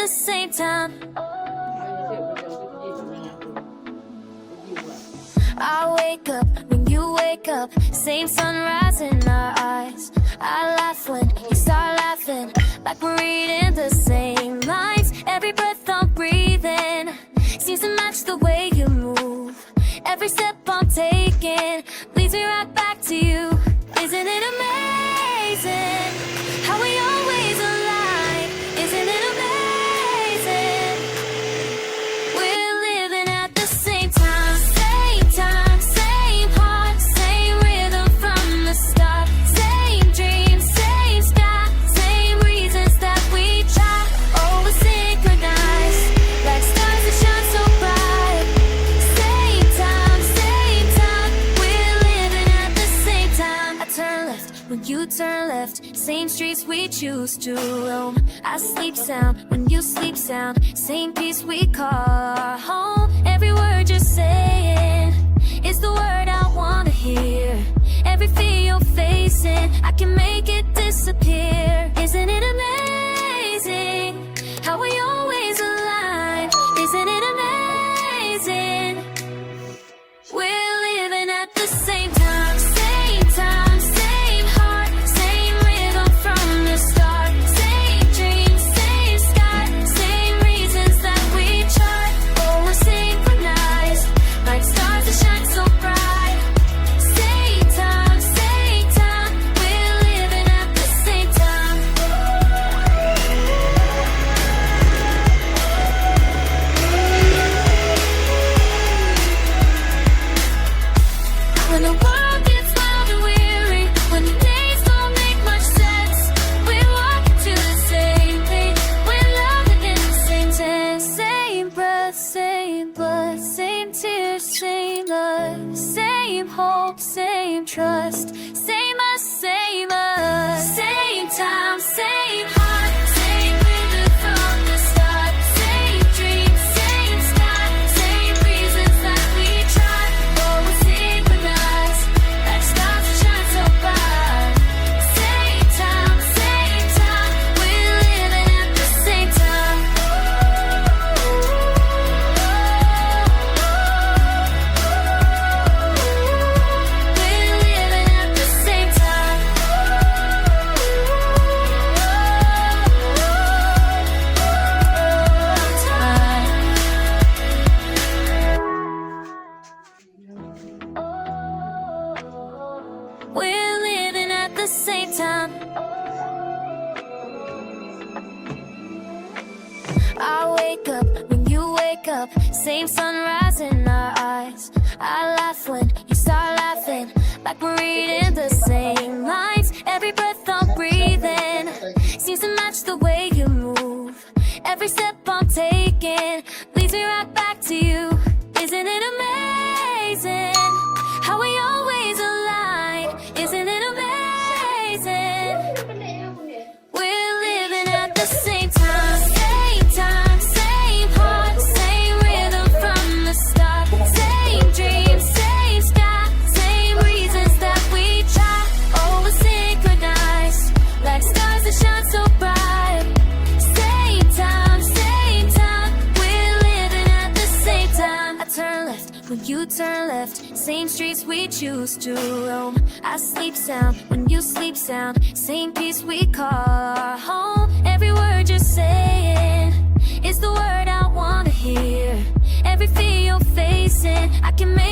same time. I wake up when you wake up, same sunrise in our eyes. I laugh when you start laughing, like we're reading the same lines. Every breath I'm breathing seems to match the way you move. Every step I'm taking leads me right back to you. Isn't it amazing how we always align? Isn't it amazing? We're living at the same time, same heart, same rhythm from the start. Same dreams, same sky, same reasons that we try. Oh, we're synchronized, like stars that shine so bright. Same time, we're living at the same time. I turn left when you turn left, same streets we choose to roam. I sleep sound when you sleep sound, same peace we call our home. Every word you're saying is the word I wanna hear. Every fear you're facing, I can make it disappear. Isn't it amazing how we always align? Isn't it amazing? We're living at the same time, same heart, same rhythm from the start. Same dreams, same sky, same reasons that we chart. Oh, we're synchronized, like stars that shine so bright. Same time, we're living at the same time. When the world gets loud and weary, when the days don't make much sense, we're walking to the same page, we're loving in the same sense. Same breath, same blood, same tears, same love, same hope, same trust, same us, same us. Same time, same heart, same rhythm from the start. Same dreams, same sky, same reasons that we try. Oh, we're synchronized, like stars that shine so bright. Same time, we're living at the same time. We're living at the same time. We're living at the same time. I wake up when you wake up, same sunrise in our eyes. I laugh when you start laughing, like we're reading the same lines. Every breath I'm breathing seems to match the way you move. Every step I'm taking leads me right back to you. Isn't it amazing how we always align? Isn't it amazing? We're living at the same time, same heart, same rhythm from the start. Same dreams, same sky, same reasons that we try. Oh, we're synchronized, like stars that shine so bright. Same time, we're living at the same time. I turn left when you turn left, same streets we choose to roam. I sleep sound when you sleep sound, same peace we call our home. Every word you're saying is the word I wanna hear. Every fear you're facing, I can make